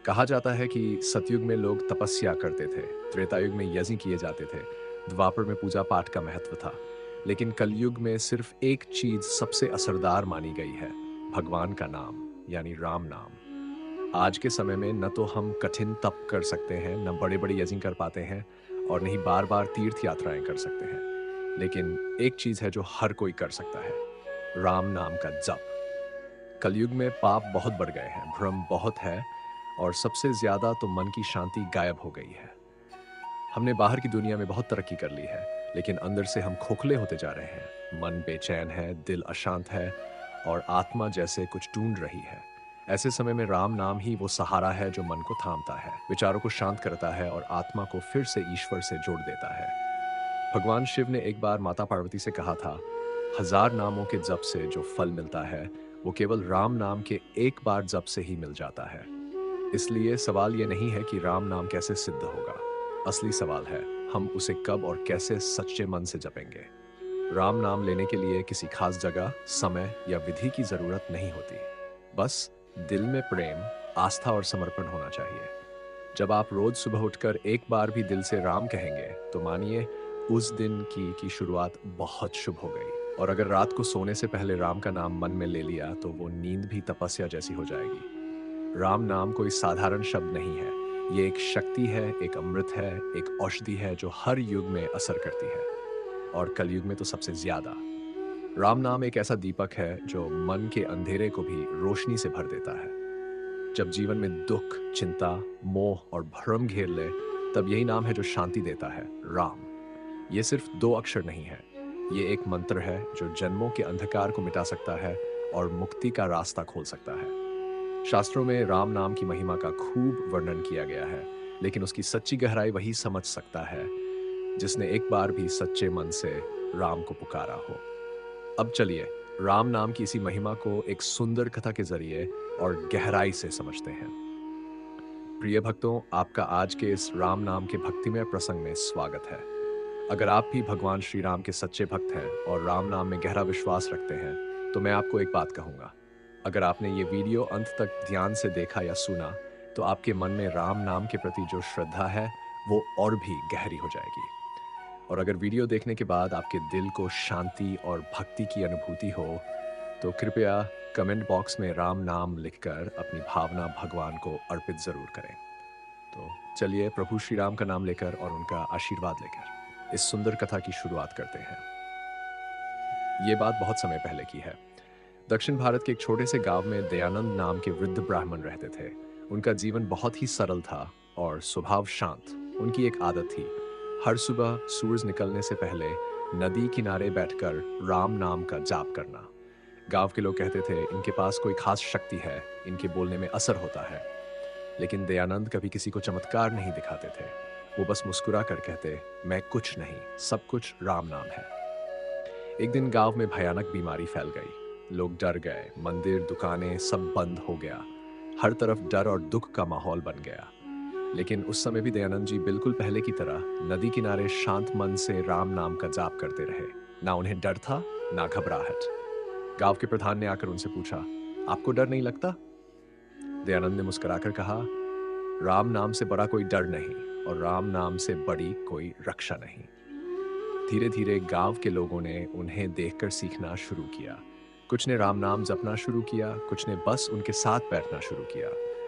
कहा जाता है कि सतयुग में लोग तपस्या करते थे, त्रेता युग में यज्ञ किए जाते थे, द्वापर में पूजा पाठ का महत्व था। लेकिन कलयुग में सिर्फ एक चीज सबसे असरदार मानी गई है, भगवान का नाम, यानी राम नाम। आज के समय में न तो हम कठिन तप कर सकते हैं, न बड़े-बड़े यज्ञ कर पाते हैं और न ही बार-बार तीर्थ यात्राएं कर सकते हैं। लेकिन एक चीज है जो हर कोई कर सकता है, राम नाम का जप। कलयुग में पाप बहुत बढ़ गए हैं, भ्रम बहुत है और सबसे ज्यादा तो मन की शांति गायब हो गई है। हमने बाहर की दुनिया में बहुत तरक्की कर ली है, लेकिन अंदर से हम खोखले होते जा रहे हैं। मन बेचैन है, दिल अशांत है और आत्मा जैसे कुछ ढूंढ रही है। ऐसे समय में राम नाम ही वो सहारा है जो मन को थामता है, विचारों को शांत करता है और आत्मा को फिर से ईश्वर से जोड़ देता है। भगवान शिव ने एक बार माता पार्वती से कहा था, हजार नामों के जप से जो फल मिलता है वो केवल राम नाम के एक बार जप से ही मिल जाता है। इसलिए सवाल ये नहीं है कि राम नाम कैसे सिद्ध होगा, असली सवाल है हम उसे कब और कैसे सच्चे मन से जपेंगे। राम नाम लेने के लिए किसी खास जगह, समय या विधि की जरूरत नहीं होती। बस दिल में प्रेम, आस्था और समर्पण होना चाहिए। जब आप रोज सुबह उठकर एक बार भी दिल से राम कहेंगे, तो मानिए उस दिन की शुरुआत बहुत शुभ हो गई। और अगर रात को सोने से पहले राम का नाम मन में ले लिया, तो वो नींद भी तपस्या जैसी हो जाएगी। राम नाम कोई साधारण शब्द नहीं है। ये एक शक्ति है, एक अमृत है, एक औषधि है जो हर युग में असर करती है और कलयुग में तो सबसे ज्यादा। राम नाम एक ऐसा दीपक है जो मन के अंधेरे को भी रोशनी से भर देता है। जब जीवन में दुख, चिंता, मोह और भ्रम घेर ले, तब यही नाम है जो शांति देता है, राम। ये सिर्फ दो अक्षर नहीं है, ये एक मंत्र है जो जन्मों के अंधकार को मिटा सकता है और मुक्ति का रास्ता खोल सकता है। शास्त्रों में राम नाम की महिमा का खूब वर्णन किया गया है, लेकिन उसकी सच्ची गहराई वही समझ सकता है जिसने एक बार भी सच्चे मन से राम को पुकारा हो। अब चलिए राम नाम की इसी महिमा को एक सुंदर कथा के जरिए और गहराई से समझते हैं। प्रिय भक्तों, आपका आज के इस राम नाम के भक्तिमय प्रसंग में स्वागत है। अगर आप भी भगवान श्री राम के सच्चे भक्त हैं और राम नाम में गहरा विश्वास रखते हैं, तो मैं आपको एक बात कहूंगा। अगर आपने ये वीडियो अंत तक ध्यान से देखा या सुना, तो आपके मन में राम नाम के प्रति जो श्रद्धा है, वो और भी गहरी हो जाएगी। और अगर वीडियो देखने के बाद आपके दिल को शांति और भक्ति की अनुभूति हो, तो कृपया कमेंट बॉक्स में राम नाम लिखकर अपनी भावना भगवान को अर्पित जरूर करें। तो चलिए प्रभु श्री राम का नाम लेकर और उनका आशीर्वाद लेकर इस सुंदर कथा की शुरुआत करते हैं। ये बात बहुत समय पहले की है। दक्षिण भारत के एक छोटे से गांव में दयानंद नाम के वृद्ध ब्राह्मण रहते थे। उनका जीवन बहुत ही सरल था और स्वभाव शांत। उनकी एक आदत थी, हर सुबह सूरज निकलने से पहले नदी किनारे बैठकर राम नाम का जाप करना। गांव के लोग कहते थे, इनके पास कोई खास शक्ति है, इनके बोलने में असर होता है। लेकिन दयानंद कभी किसी को चमत्कार नहीं दिखाते थे। वो बस मुस्कुरा कर कहते, मैं कुछ नहीं, सब कुछ राम नाम है। एक दिन गांव में भयानक बीमारी फैल गई। लोग डर गए, मंदिर, दुकानें सब बंद हो गया। हर तरफ डर और दुख का माहौल बन गया। लेकिन उस समय भी दयानंद जी बिल्कुल पहले की तरह नदी किनारे शांत मन से राम नाम का जाप करते रहे। ना उन्हें डर था, ना घबराहट। गांव के प्रधान ने आकर उनसे पूछा, आपको डर नहीं लगता? दयानंद ने मुस्कुराकर कहा, राम नाम से बड़ा कोई डर नहीं और राम नाम से बड़ी कोई रक्षा नहीं। धीरे धीरे गांव के लोगों ने उन्हें देखकर सीखना शुरू किया। कुछ ने राम नाम जपना शुरू किया, कुछ ने बस उनके साथ बैठना शुरू किया।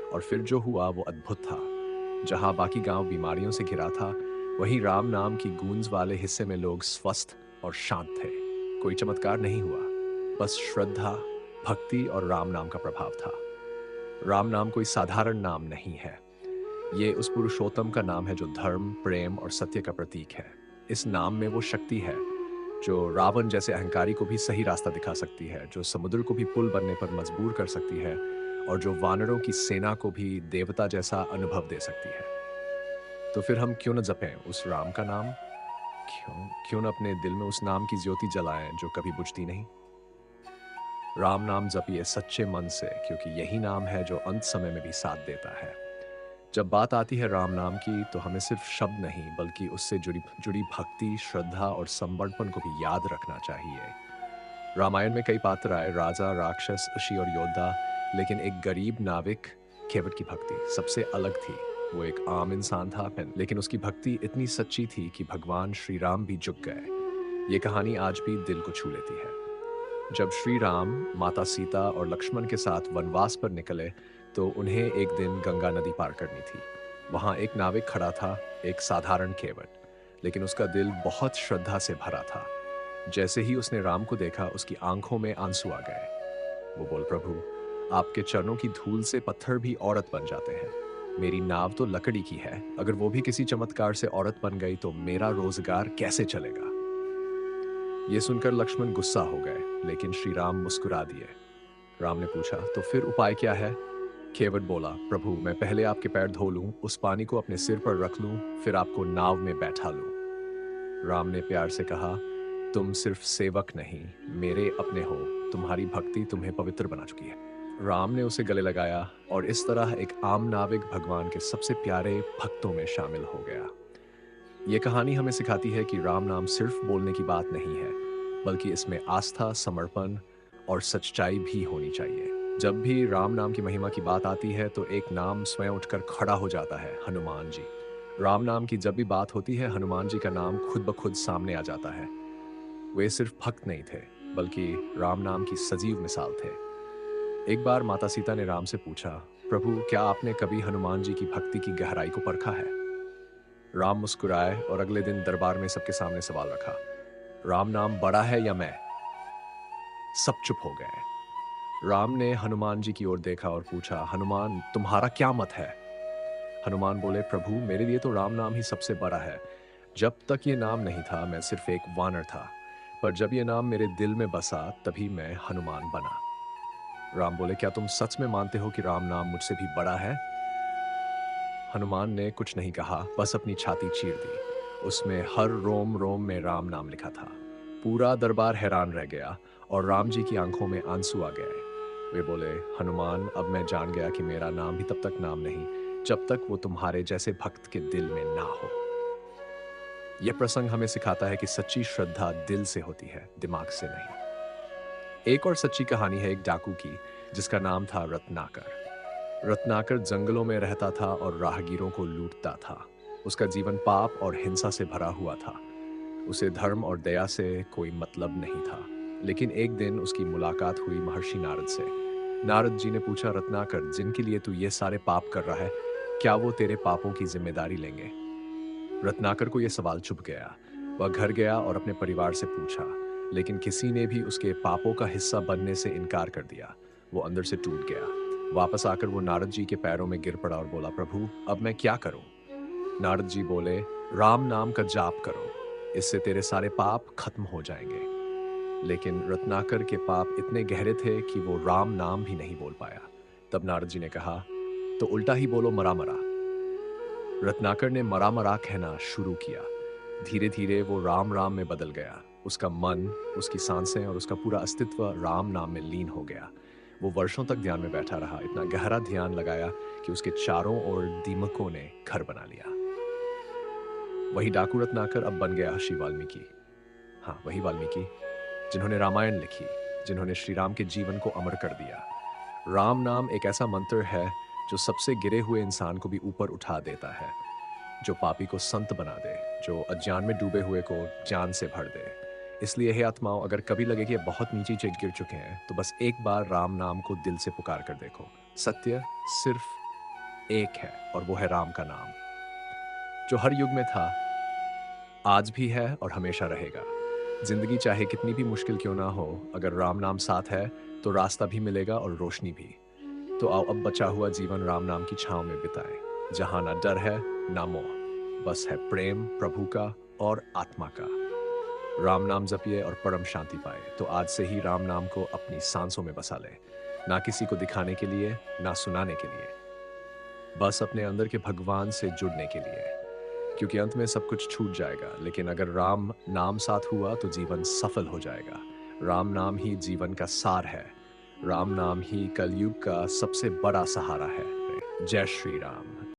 और फिर जो हुआ वो अद्भुत था। जहां बाकी गांव बीमारियों से घिरा था, वहीं राम नाम की गूंज वाले हिस्से में लोग स्वस्थ और शांत थे। कोई चमत्कार नहीं हुआ, बस श्रद्धा, भक्ति और राम नाम का प्रभाव था। राम नाम कोई साधारण नाम नहीं है। ये उस पुरुषोत्तम का नाम है जो धर्म, प्रेम और सत्य का प्रतीक है। इस नाम में वो शक्ति है जो रावण जैसे अहंकारी को भी सही रास्ता दिखा सकती है, जो समुद्र को भी पुल बनने पर मजबूर कर सकती है और जो वानरों की सेना को भी देवता जैसा अनुभव दे सकती है। तो फिर हम क्यों न जपें उस राम का नाम? क्यों क्यों न अपने दिल में उस नाम की ज्योति जलाएं जो कभी बुझती नहीं। राम नाम जपिए सच्चे मन से, क्योंकि यही नाम है जो अंत समय में भी साथ देता है। जब बात आती है राम नाम की, तो हमें सिर्फ शब्द नहीं बल्कि उससे जुड़ी जुड़ी भक्ति, श्रद्धा और समर्पण को भी याद रखना चाहिए। रामायण में कई पात्र आए, राजा, राक्षस, ऋषि और योद्धा, लेकिन एक गरीब नाविक केवट की भक्ति सबसे अलग थी। वो एक आम इंसान था, लेकिन उसकी भक्ति इतनी सच्ची थी कि भगवान श्री राम भी झुक गए। ये कहानी आज भी दिल को छू लेती है। जब श्री राम, माता सीता और लक्ष्मण के साथ वनवास पर निकले, तो उन्हें एक दिन गंगा नदी पार करनी थी। वहां एक नाविक खड़ा था, एक साधारण केवट, लेकिन उसका दिल बहुत श्रद्धा से भरा था। जैसे ही उसने राम को देखा, उसकी आंखों में आंसू आ गए। वो बोल, प्रभु, आपके चरणों की धूल से पत्थर भी औरत बन जाते हैं। मेरी नाव तो लकड़ी की है, अगर वो भी किसी चमत्कार से औरत बन गई तो मेरा रोजगार कैसे चलेगा? ये सुनकर लक्ष्मण गुस्सा हो गए, लेकिन श्री राम मुस्कुरा दिए। राम ने पूछा, तो फिर उपाय क्या है? केवट बोला, प्रभु, मैं पहले आपके पैर धो लूं, उस पानी को अपने सिर पर रख लूं, फिर आपको नाव में बैठा लूं। राम ने प्यार से कहा, तुम सिर्फ सेवक नहीं, मेरे अपने हो। तुम्हारी भक्ति तुम्हें पवित्र बना चुकी है। राम ने उसे गले लगाया और इस तरह एक आम नाविक भगवान के सबसे प्यारे भक्तों में शामिल हो गया। ये कहानी हमें सिखाती है कि राम नाम सिर्फ बोलने की बात नहीं है, बल्कि इसमें आस्था, समर्पण और सच्चाई भी होनी चाहिए। जब भी राम नाम की महिमा की बात आती है तो एक नाम स्वयं उठकर खड़ा हो जाता है, हनुमान जी। राम नाम की जब भी बात होती है, हनुमान जी का नाम खुद ब खुद सामने आ जाता है। वे सिर्फ भक्त नहीं थे, बल्कि राम नाम की सजीव मिसाल थे। एक बार माता सीता ने राम से पूछा, प्रभु, क्या आपने कभी हनुमान जी की भक्ति की गहराई को परखा है? राम मुस्कुराए और अगले दिन दरबार में सबके सामने सवाल रखा, राम नाम बड़ा है या मैं? सब चुप हो गए। राम ने हनुमान जी की ओर देखा और पूछा, हनुमान, तुम्हारा क्या मत है? हनुमान बोले, प्रभु, मेरे लिए तो राम नाम ही सबसे बड़ा है। जब तक ये नाम नहीं था, मैं सिर्फ एक वानर था, पर जब ये नाम मेरे दिल में बसा, तभी मैं हनुमान बना। राम बोले, क्या तुम सच में मानते हो कि राम नाम मुझसे भी बड़ा है? हनुमान ने कुछ नहीं कहा, बस अपनी छाती चीर दी। उसमें हर रोम रोम में राम नाम लिखा था। पूरा दरबार हैरान रह गया और राम जी की आंखों में आंसू आ गए। वे बोले, हनुमान, अब मैं जान गया कि मेरा नाम भी तब तक नाम नहीं, जब तक वो तुम्हारे जैसे भक्त के दिल में ना हो। यह प्रसंग हमें सिखाता है कि सच्ची श्रद्धा दिल से होती है, दिमाग से नहीं। एक और सच्ची कहानी है एक डाकू की, जिसका नाम था रत्नाकर। रत्नाकर जंगलों में रहता था और राहगीरों को लूटता था। उसका जीवन पाप और हिंसा से भरा हुआ था। उसे धर्म और दया से कोई मतलब नहीं था। लेकिन एक दिन उसकी मुलाकात हुई महर्षि नारद से। नारद जी ने पूछा, रत्नाकर, जिनके लिए तू ये सारे पाप कर रहा है, क्या वो तेरे पापों की जिम्मेदारी लेंगे? रत्नाकर को यह सवाल चुभ गया। वह घर गया और अपने परिवार से पूछा, लेकिन किसी ने भी उसके पापों का हिस्सा बनने से इनकार कर दिया। वो अंदर से टूट गया। वापस आकर वो नारद जी के पैरों में गिर पड़ा और बोला, प्रभु, अब मैं क्या करूं? नारद जी बोले, राम नाम का जाप करो, इससे तेरे सारे पाप खत्म हो जाएंगे। लेकिन रत्नाकर के पाप इतने गहरे थे कि वो राम नाम भी नहीं बोल पाया। तब नारद जी ने कहा, तो उल्टा ही बोलो, मरा मरा। रत्नाकर ने मरा मरा कहना शुरू किया। धीरे धीरे वो राम राम में बदल गया। उसका मन, उसकी सांसें और उसका पूरा अस्तित्व राम नाम में लीन हो गया। वो वर्षों तक ध्यान में बैठा रहा, इतना गहरा ध्यान लगाया कि उसके चारों ओर दीमकों ने घर बना लिया। वही डाकू रत्नाकर अब बन गया श्री वाल्मीकि। हाँ, वही वाल्मीकि जिन्होंने रामायण लिखी, जिन्होंने श्री राम के जीवन को अमर कर दिया। राम नाम एक ऐसा मंत्र है जो सबसे गिरे हुए इंसान को भी ऊपर उठा देता है, जो पापी को संत बना दे, जो अज्ञान में डूबे हुए को ज्ञान से भर दे। इसलिए हे आत्माओं, अगर कभी लगे कि ये बहुत नीचे गिर चुके हैं, तो बस एक बार राम नाम को दिल से पुकार कर देखो। सत्य सिर्फ एक है, और वो है राम का नाम, जो हर युग में था, आज भी है और हमेशा रहेगा। जिंदगी चाहे कितनी भी मुश्किल क्यों ना हो, अगर राम नाम साथ है तो रास्ता भी मिलेगा और रोशनी भी। तो आओ अब बचा हुआ जीवन राम नाम की छांव में बिताएं, जहां ना डर है ना मोह, बस है प्रेम प्रभु का और आत्मा का। राम नाम जपिए और परम शांति पाए। तो आज से ही राम नाम को अपनी सांसों में बसा ले, ना किसी को दिखाने के लिए, ना सुनाने के लिए, बस अपने अंदर के भगवान से जुड़ने के लिए। क्योंकि अंत में सब कुछ छूट जाएगा, लेकिन अगर राम नाम साथ हुआ तो जीवन सफल हो जाएगा। राम नाम ही जीवन का सार है। राम नाम ही कलयुग का सबसे बड़ा सहारा है। जय श्री राम।